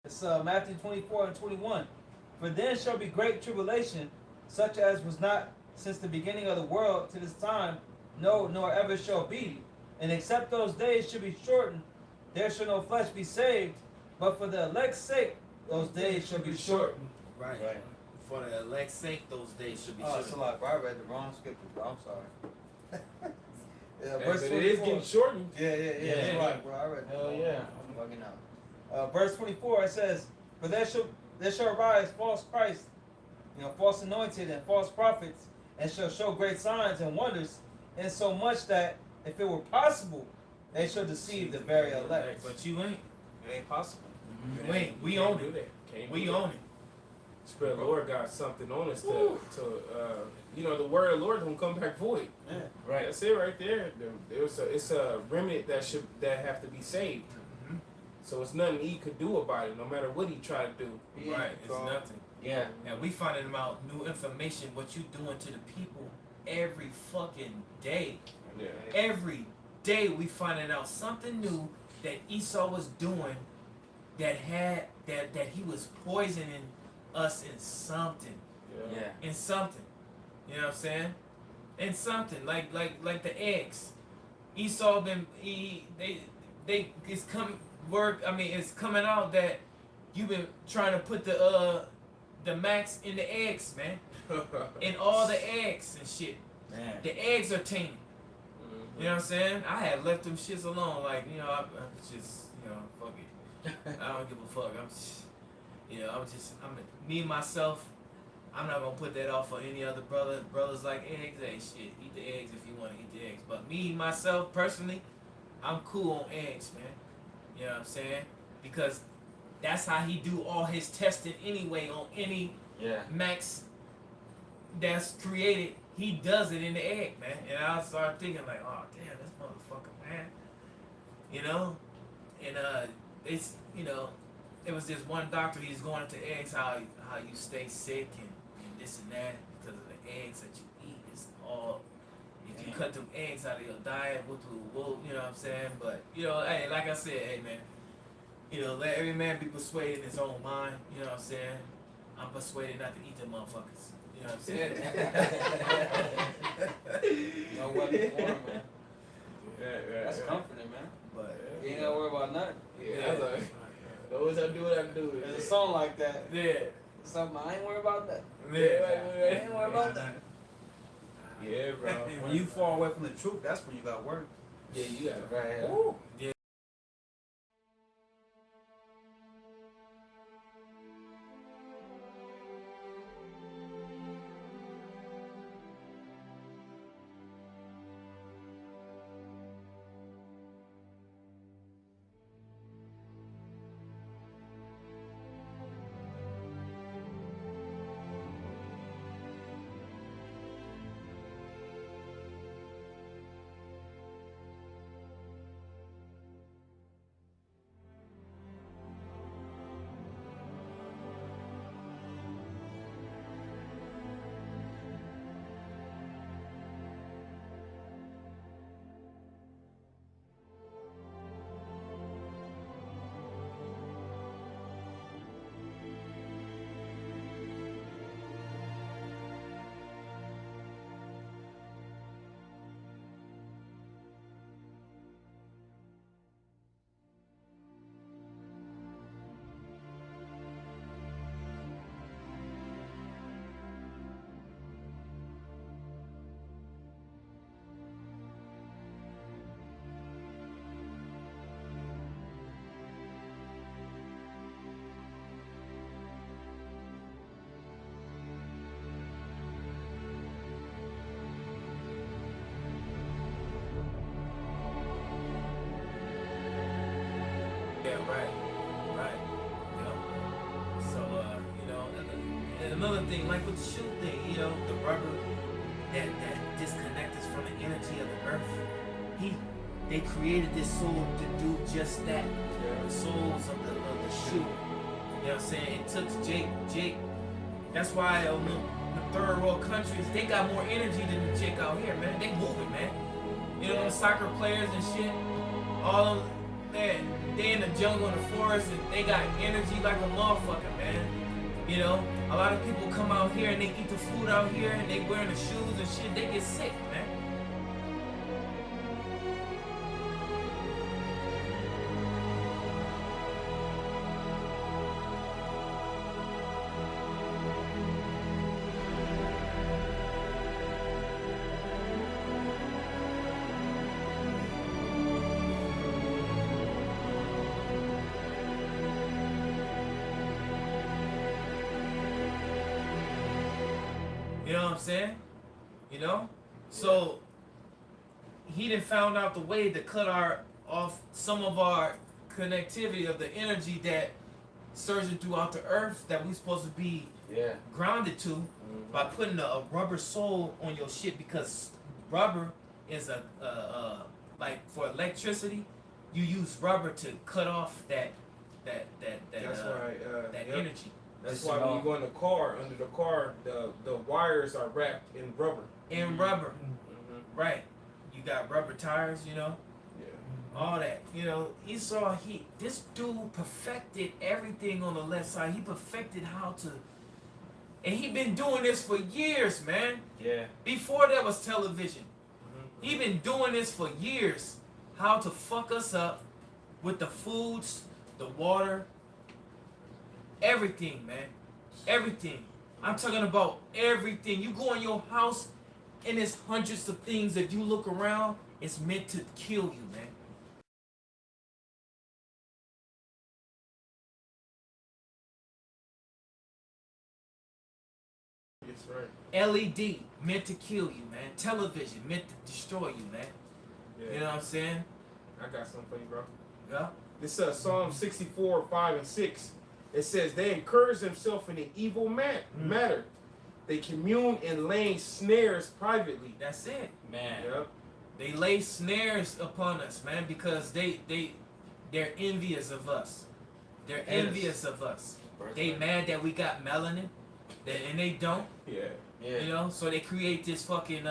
It's Matthew 24:21. For then shall be great tribulation, such as was not since the beginning of the world to this time, no, nor ever shall be. And except those days should be shortened, there shall no flesh be saved. But for the elect's sake, those days shall be shortened. Right. For the elect's sake, those days should be Oh, shortened. so like, I read the wrong scripture, bro. I'm sorry. Yeah, But it is getting shortened. Yeah. Yeah. That's right, bro. I read the Hell wrong. yeah. I'm bugging out. Verse 24, it says, for there shall arise false Christ, false anointed and false prophets, and shall show great signs and wonders, insomuch that, if it were possible, they shall deceive the very elect. But you ain't. It ain't possible. Mhm. You ain't. We Can't own do it. that. Can't We do own that. it. Spread Lord got something on us to the word of the Lord don't come back void. Yeah. Right. That's it right there. It's a remnant that have to be saved. Mhm. So it's nothing he could do about it, no matter what he tried to do. Right. It's nothing. Yeah. And we finding out new information, what you doing to the people every fucking day. Yeah. Every day we finding out something new that Esau was doing that he was poisoning us in something. Yeah. In something. You know what I'm saying? In something. Like the eggs. Esau it's coming out that you've been trying to put the max in the eggs, man. In all the eggs and shit. Man. The eggs are tainted. You know what I'm saying? I had left them shits alone. Like, I'm just, fuck it. I don't give a fuck. Me myself, I'm not gonna put that off for any other brother. Brothers like eggs, hey shit, eat the eggs if you want to eat the eggs. But me myself personally, I'm cool on eggs, man. You know what I'm saying? Because that's how he do all his testing anyway on any max that's created. He does it in the egg, man. And I started thinking like, oh damn, this motherfucker, man. And it's it was this one doctor, he's going into eggs, how you stay sick and this and that because of the eggs that you eat. It's all, if you cut them eggs out of your diet, you know what I'm saying? But hey, like I said, hey man, let every man be persuaded in his own mind. You know what I'm saying? I'm persuaded not to eat them motherfuckers. You know what I'm saying? No weapon formed, man. That's Yeah. comforting, man. But You ain't gotta worry about nothing. Yeah. Always I do what I do. There's a song like that. yeah, Something I ain't worried about that. yeah. I ain't worried about that. Yeah, bro. When you fall away from the truth, that's when you got work. Yeah, you got it. Right. Woo. Yeah. Yeah, right. So, and another thing, like with the shoe thing, the rubber that disconnects us from the energy of the earth. They created this soul to do just that. The souls of the shoe. You know what I'm saying? It took Jake. That's why the third world countries, they got more energy than the Jake out here, man. They moving, man. Them soccer players and shit. All of them, man, they in the jungle, in the forest, and they got energy like a motherfucker, man. You know, a lot of people come out here and they eat the food out here and they wearing the shoes and shit. They get sick, man. You know what I'm saying? You know? So he done found out the way to cut off some of our connectivity of the energy that surging throughout the earth that we supposed to be grounded to by putting a rubber sole on your shit, because rubber is a like for electricity, you use rubber to cut off that energy. That's why when you go in the car, under the car, the wires are wrapped in rubber. Right. You got rubber tires, you know. Yeah. All that, you know. This dude perfected everything on the left side. He perfected how to, and he been doing this for years, man. Yeah. Before there was television, he been doing this for years. How to fuck us up with the foods, the water. Everything, man. Everything. I'm talking about everything. You go in your house and there's hundreds of things that you look around, it's meant to kill you, man. That's right. LED meant to kill you, man. Television meant to destroy you, man. Yeah. You know what I'm saying? I got something for you, bro. Yeah. This Psalm 64, 5 and 6. It says, they encourage themselves in an evil matter. They commune and lay snares privately. That's it. Man. Yep. They lay snares upon us, man, because they're envious of us. They're envious of us. They mad that we got melanin, and they don't. Yeah. Yeah. You know, so they create this fucking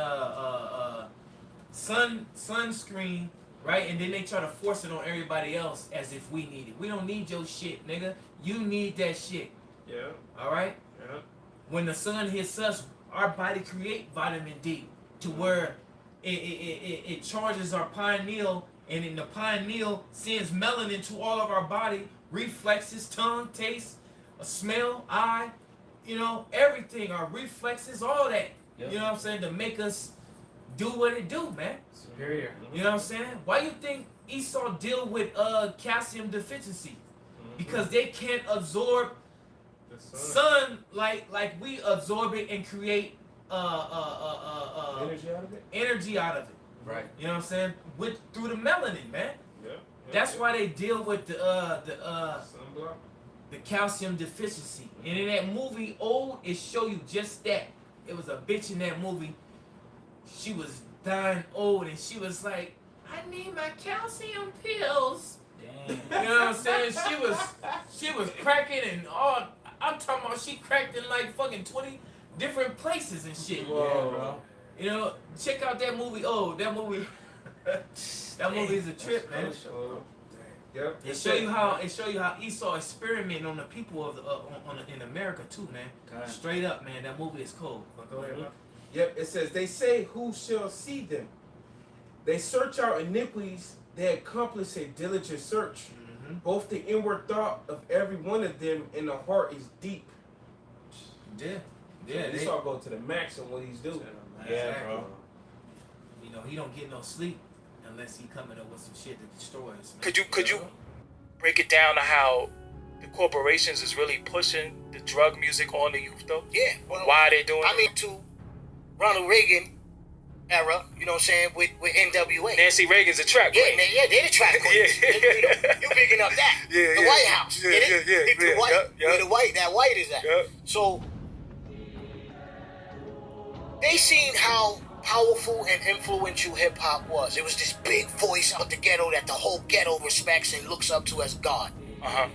sunscreen, right? And then they try to force it on everybody else as if we need it. We don't need your shit, nigga. You need that shit. Yeah. All right? Yeah. When the sun hits us, our body create vitamin D to where it charges our pineal, and then the pineal sends melanin to all of our body, reflexes, tongue, taste, smell, eye, you know, everything, our reflexes, all that. Yep. You know what I'm saying? To make us do what it do, man. Superior. You know what I'm saying? Why you think Esau deal with calcium deficiency? Because they can't absorb The sun like we absorb it and create energy out of it? energy out of it. Right. You know what I'm saying? Through the melanin, man. Yeah. That's why they deal with the sunblock. the calcium deficiency. And in that movie, Old, it show you just that. It was a bitch in that movie. She was dying old, and she was like, I need my calcium pills. Damn. You know what I'm saying? She was cracking and all. I'm talking about she cracked in like fucking 20 different places and shit. Whoa. Yeah, bro. You know, check out that movie. Oh, that movie. That movie is a trip, man. Yep. It show you how Esau experimenting on the people of in America too, man. Okay. Straight up, man. That movie is cool. Go ahead, bro. Yep, it says, they say, who shall see them? They search out iniquities, they accomplish a diligent search. Both the inward thought of every one of them and the heart is deep. Yeah. So Yeah. this all go to the max on what he's doing. Yeah, Exactly. bro. You know, he don't get no sleep unless he coming up with some shit that destroys. Man. Could you break it down to how the corporations is really pushing the drug music on the youth though? Yeah. Well, Why are they doing I mean, to Ronald Reagan era, you know what I'm saying, with NWA. it? Nancy Reagan's a track Yeah, queen. man, yeah, they're the track queens. Yeah. You picking up that. Yeah, the yeah. White House. Yeah, get it? yeah, Pick the yeah, white, yeah, where yeah. the white, that white is at. Yeah. So, they seen how powerful and influential hip-hop was. It was this big voice out the ghetto that the whole ghetto respects and looks up to as God. Uh-huh.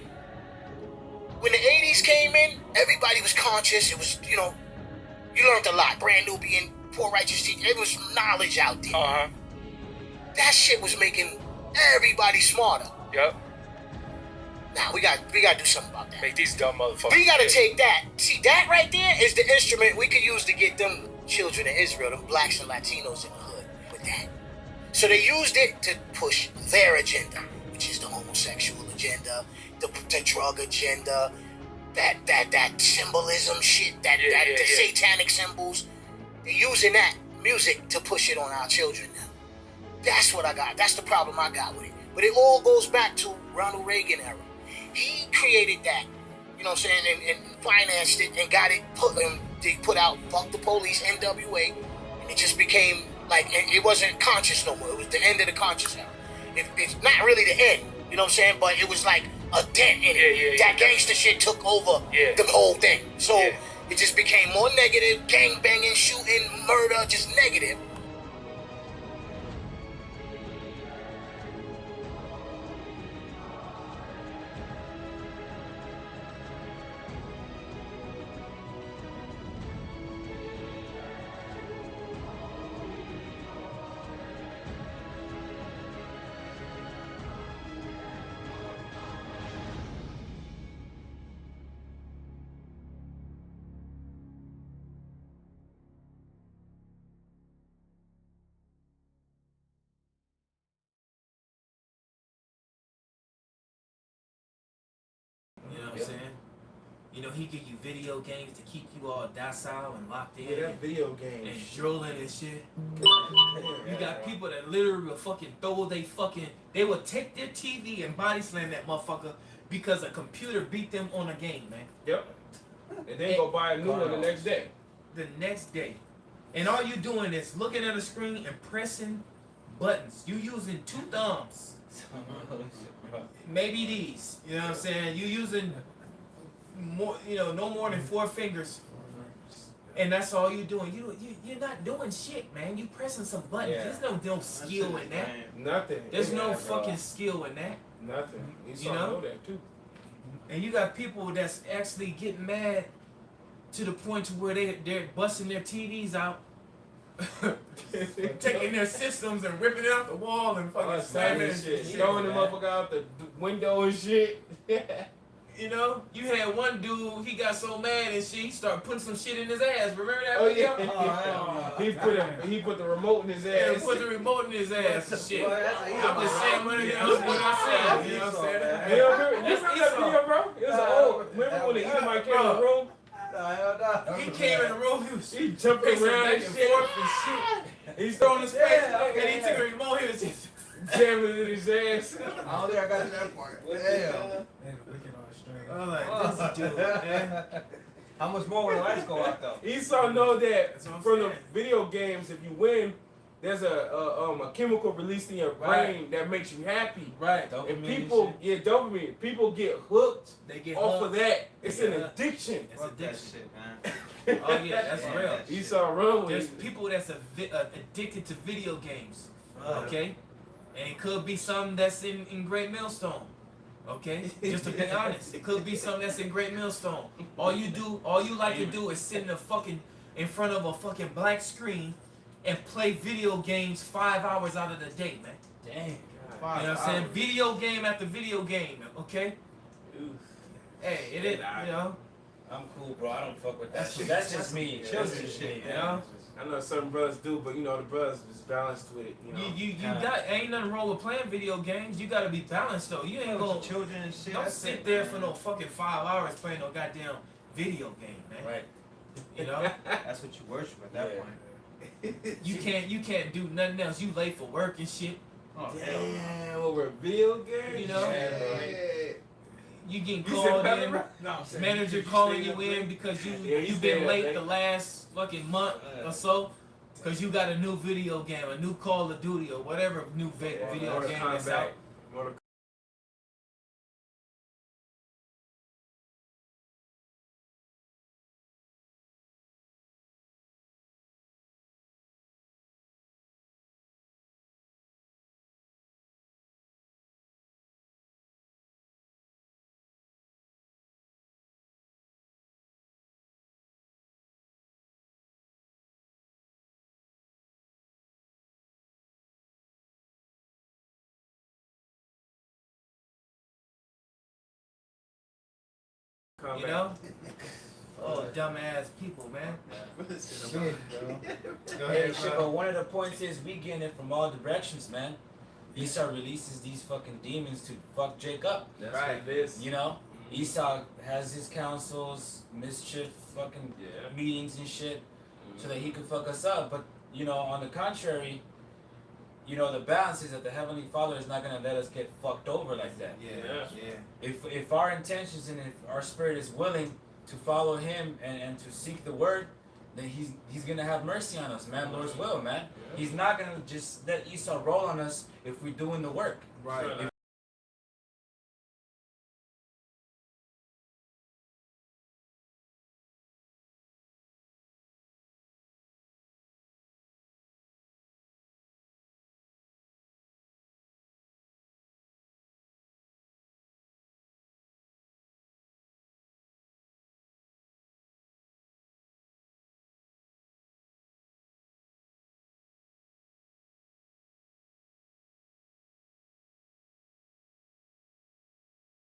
When the 80s came in, everybody was conscious. It was, you know, you learned a lot. Brand Nubian, Poor Righteous Teacher. It was knowledge out there. Uh-huh. That shit was making everybody smarter. Yep. Now we got to do something about that. Make these dumb motherfuckers. We gotta pay. take that. See, that right there is the instrument we could use to get them children of Israel, them blacks and Latinos in the hood with that. So they used it to push their agenda, which is the homosexual agenda, the drug agenda, that symbolism shit, the satanic symbols. They're using that music to push it on our children now. That's what I got. That's the problem I got with it. But it all goes back to Ronald Reagan era. He created that, you know what I'm saying, and financed it and got it they put out Fuck the Police, NWA, and it just became like, it wasn't conscious no more. It was the end of the conscious era. It's not really the end, you know what I'm saying, but it was like a dent in it. That gangster shit took over the whole thing. So it just became more negative, gang banging, shooting, murder, just negative. You know what I'm saying? You know, he give you video games to keep you all docile and locked in. Yeah, that video game. And drooling and shit. You got people that literally will fucking they will take their TV and body slam that motherfucker because a computer beat them on a game, man. Yep. And then go buy a new one the next day. The next day. And all you doing is looking at a screen and pressing buttons. You using 2 thumbs. Maybe these. You know what I'm saying? You using more, no more than 4 fingers. And that's all you doing. You're not doing shit, man. You pressing some buttons. Yeah. There's no skill in that. Nothing. There's no fucking skill in that. Nothing. You know that too. And you got people that's actually getting mad to the point to where they're busting their TVs out, taking their systems and ripping it out the wall and fucking slamming it, shit, throwing them up out the window and shit. You know, you had one dude, he got so mad and shit, he started putting some shit in his ass. Remember that Oh video? yeah. He put the remote in his ass. Yeah, put the remote in his ass and shit. Boy, I'm just saying what I said. You know what I'm saying? You remember that video, bro? It was an old. Remember when the Edomite came in the room? He came in the room, He jumped pacing around back and and shit. forth and shit. He's throwing his face, and he took a remote, he was just jamming it in his ass. I don't think I got to that part. Damn. I'm like, this dude, man. How much more when the lights go out though? Esau know that That's what I'm from the saying. video games, if you win, there's a chemical released in your brain that makes you happy. Right. And people get dopamine. People get hooked They get off of hooked. that. It's an Yeah. addiction. It's Fuck that addiction. shit, man. Oh yeah, that's Yeah. real. Esau run There's with it. people that's addicted to video games. Okay? And it could be something that's in Great Millstone. Okay? Just to be honest. It could be something that's in Great Millstone. All you like to do is sit in front of a fucking blank screen and play video games 5 hours out of the day, man. Damn. You know what I'm saying? Video game after video game, okay? Hey, it is, you know? I'm cool, bro. I don't fuck with that That's shit. what- That's just me. Children shit, You know? I know some brothers do, but the brothers is balanced with it. You know. You got ain't nothing wrong with playing video games. You gotta be balanced though. You ain't gonna children and shit. don't that's sit it, there man. for no fucking 5 hours playing no goddamn video game, man. Right. You know? That's what you worship at that point. You can't do nothing else. You late for work and shit. Oh, Damn, over a video game. You know? Yeah. You getting You called said in. no, I'm saying, Manager you calling stayed you up in late? because Yeah, you've stayed been up late late. the last fucking month or so. Because you got a new video game, a new Call of Duty or whatever new video Mortal game that's Kombat. out. Mortal You know? Oh, dumbass people, man. Shit, bro. Go Hey, ahead, shit, bro. but one of the points is we getting it from all directions, man. Esau releases these fucking demons to fuck Jake up. That's Right. what it is. You know? Esau has his councils, mischief, fucking Yeah. meetings and shit, so that he could fuck us up. But, you know, on the contrary, you know, the balance is that the Heavenly Father is not gonna let us get fucked over like that. Yeah, yeah. If our intentions and if our spirit is willing to follow him and to seek the word, then he's gonna have mercy on us, man. Lord's will, man. He's not gonna just let Esau roll on us if we're doing the work. Right. Right.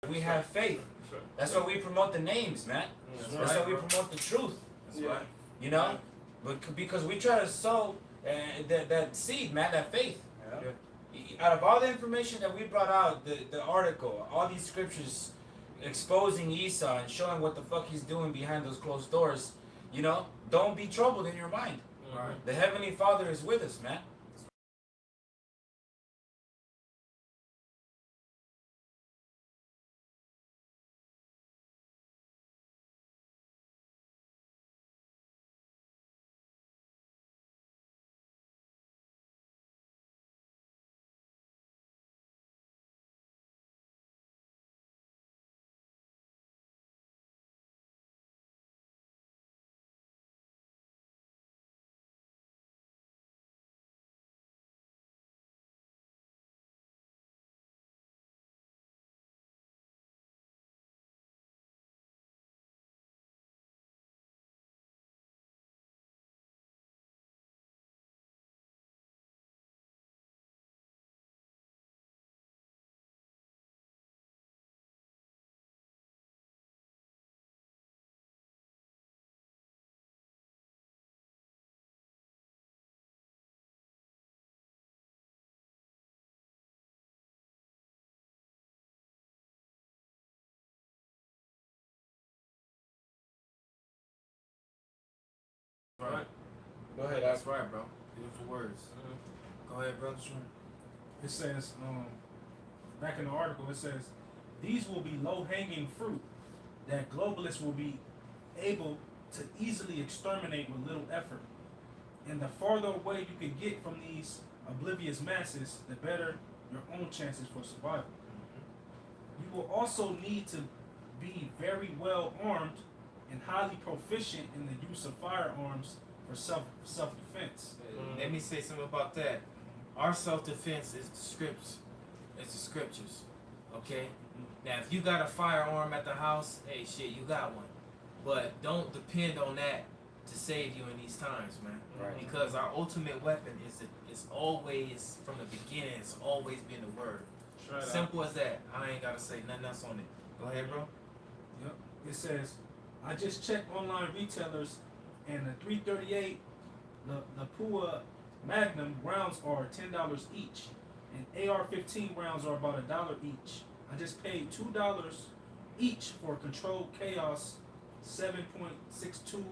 We have faith. That's why we promote the names, man. That's why we promote the truth. That's right. You know, but because we try to sow that seed, man, that faith. Out of all the information that we brought out, the article, all these scriptures exposing Esau and showing what the fuck he's doing behind those closed doors, you know, don't be troubled in your mind. Right. The Heavenly Father is with us, man. Right. Go ahead, That's right, bro. Beautiful words. Go ahead, brother. It says, back in the article, it says, these will be low-hanging fruit that globalists will be able to easily exterminate with little effort. And the farther away you can get from these oblivious masses, the better your own chances for survival. You will also need to be very well armed and highly proficient in the use of firearms for self-defense. Let me say something about that. Our self-defense is the scripts. It's the scriptures. Okay? Now, if you got a firearm at the house, hey, shit, you got one. But don't depend on that to save you in these times, man. Right. Because our ultimate weapon is always, from the beginning, it's always been the word. Simple as that. I ain't got to say nothing else on it. Go ahead, bro. Yep. It says, I just checked online retailers, and the 338 Lapua Magnum rounds are $10 each, and AR-15 rounds are about $1 each. I just paid $2 each for Controlled Chaos 7.62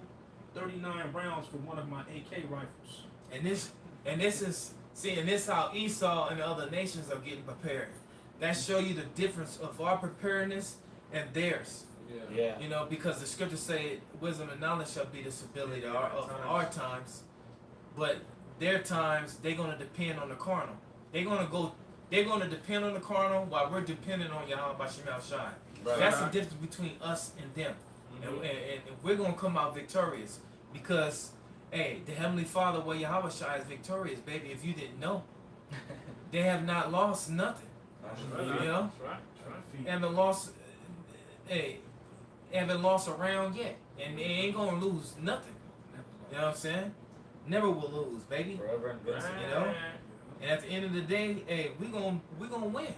39 rounds for one of my AK rifles. And this is seeing this how Esau and the other nations are getting prepared. That show you the difference of our preparedness and theirs. Yeah. You know, because the scriptures say wisdom and knowledge shall be the stability of our times, but their times they're gonna depend on the carnal. They're gonna depend on the carnal while we're dependent on Yahweh Bashim Shai. Right. That's the difference between us and them. And we're gonna come out victorious because hey, the Heavenly Father where Yahweh Shai is victorious, baby. If you didn't know, they have not lost nothing. You know? Haven't lost haven't lost a round yet. And they ain't gonna lose nothing. You know what I'm saying? Never will lose, baby. Forever invincible. You know? And at the end of the day, hey, we gonna win.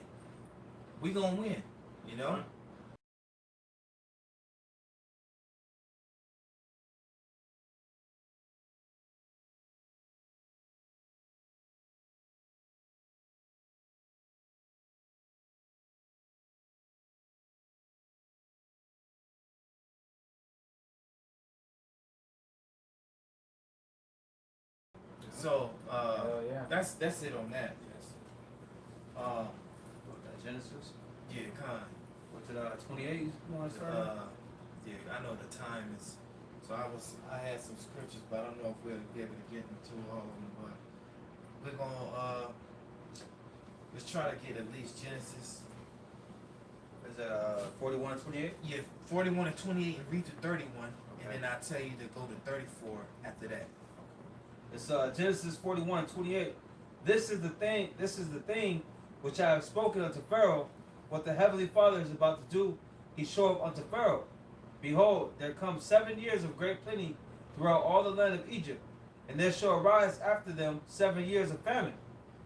We gonna win. You know? So yeah. that's it on that. Yes. What, Genesis? Yeah, kind. What's it, 28? You want to start? Yeah, I know the time is. So I had some scriptures, but I don't know if we'll be able to get into all of them. But we're gonna let's try to get at least Genesis. Is that 41 and 28? Yeah, 41 and 28 and read to 31, Okay. and then I'll tell you to go to 34 after that. It's Genesis 41 and 28. This is the thing which I have spoken unto Pharaoh. What the heavenly Father is about to do, he showed unto Pharaoh. Behold, there come 7 years of great plenty throughout all the land of Egypt, and there shall arise after them 7 years of famine,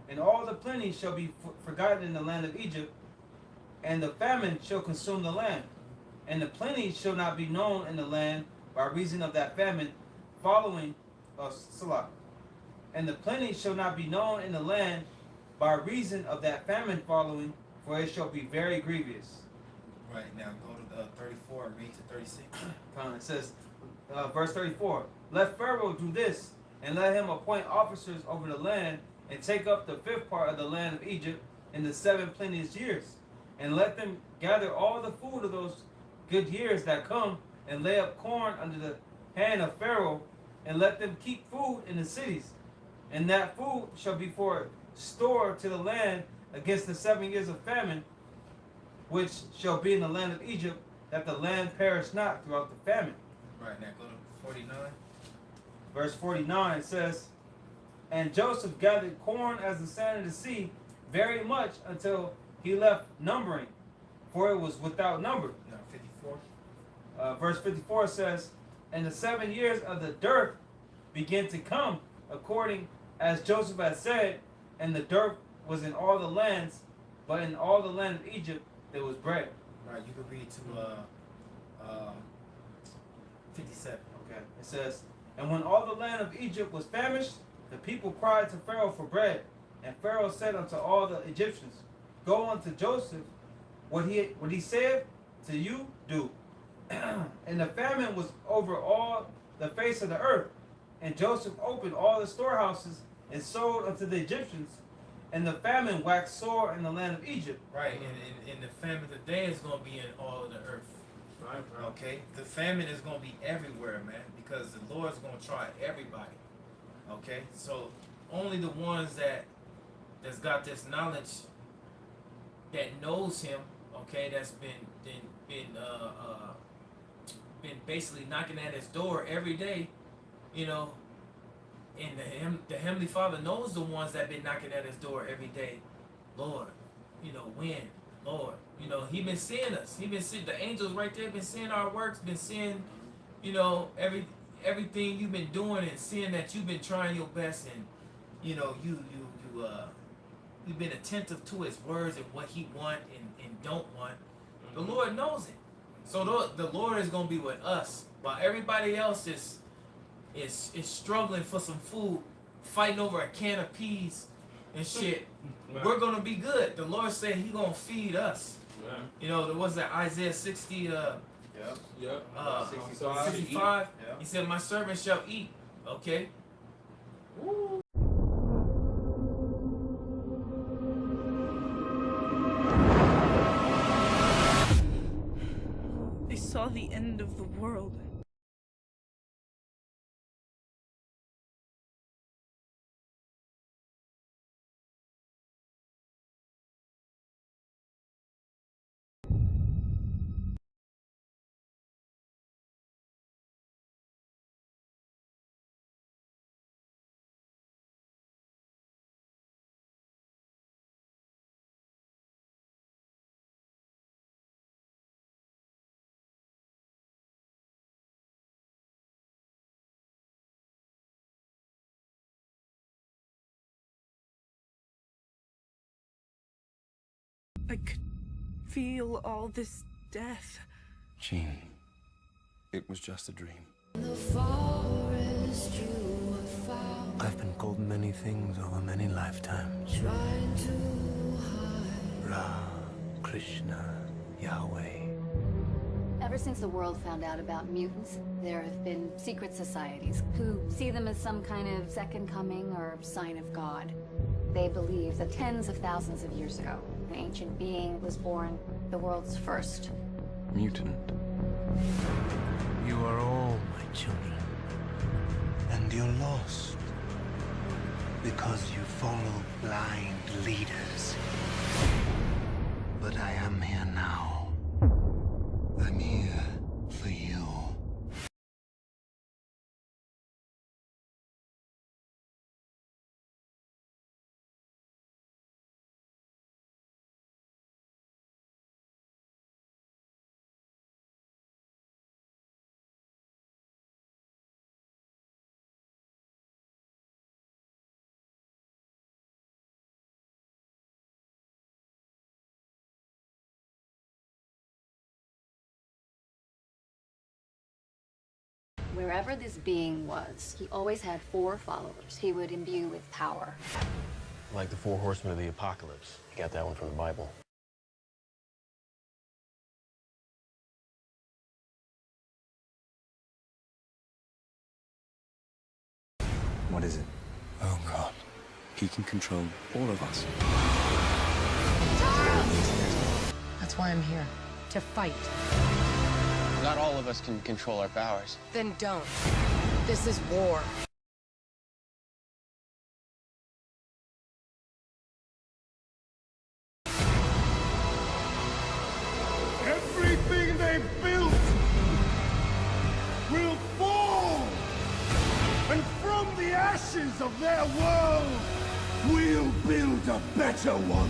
and all the plenty shall be forgotten in the land of Egypt, and the famine shall consume the land, and the plenty shall not be known in the land by reason of that famine following Salah. And the plenty shall not be known in the land by reason of that famine following, for it shall be very grievous. Right, now go to 34 and read to 36. It says, verse 34, let Pharaoh do this, and let him appoint officers over the land, and take up the fifth part of the land of Egypt in the 7 plenteous years, and let them gather all the food of those good years that come, and lay up corn under the hand of Pharaoh, and let them keep food in the cities, and that food shall be for store to the land against the 7 years of famine, which shall be in the land of Egypt, that the land perish not throughout the famine. Right, now go to 49. Verse 49 says, and Joseph gathered corn as the sand of the sea, very much until he left numbering, for it was without number. No, 54. Verse 54 says, and the 7 years of the dearth began to come, according as Joseph had said, and the dearth was in all the lands, but in all the land of Egypt there was bread. Right, you can read to 57. Okay. It says, and when all the land of Egypt was famished, the people cried to Pharaoh for bread. And Pharaoh said unto all the Egyptians, go unto Joseph, what he said to you, do. And the famine was over all the face of the earth. And Joseph opened all the storehouses and sold unto the Egyptians. And the famine waxed sore in the land of Egypt. Right, and the famine today is going to be in all of the earth. Right, bro. Okay? The famine is going to be everywhere, man, because the Lord's going to try everybody. Okay? So only the ones that's got this knowledge, that knows him, okay, that's been basically knocking at his door every day, you know, and the Heavenly Father knows the ones that been knocking at his door every day. Lord, you know, when? Lord, you know, he been seeing us. He been seeing the angels right there, been seeing our works, been seeing, you know, everything you've been doing, and seeing that you've been trying your best, and you know, you've been attentive to his words and what he want and don't want. The Lord knows it. So the Lord is gonna be with us, while everybody else is struggling for some food, fighting over a can of peas and shit. Right. We're gonna be good. The Lord said he gonna feed us. Right. You know, there was that Isaiah 60 Yep. Yep. 65. 65. Yeah. He said, my servant shall eat. Okay? They saw the end of the world. I could feel all this death. Jean, it was just a dream. The forest you have found, I've been called many things over many lifetimes. trying to hide. Ra, Krishna, Yahweh. Ever since the world found out about mutants, there have been secret societies who see them as some kind of second coming or sign of God. They believe that tens of thousands of years ago, an ancient being was born, the world's first Mutant. You are all my children. And you're lost. Because you follow blind leaders. But I am here now. I'm here for you. Wherever this being was, he always had 4 followers he would imbue with power. Like the 4 horsemen of the apocalypse. You got that one from the Bible. What is it? Oh, God. He can control all of us. That's why I'm here. To fight. Not all of us can control our powers. Then don't. This is war. Everything they built will fall! And from the ashes of their world, we'll build a better one!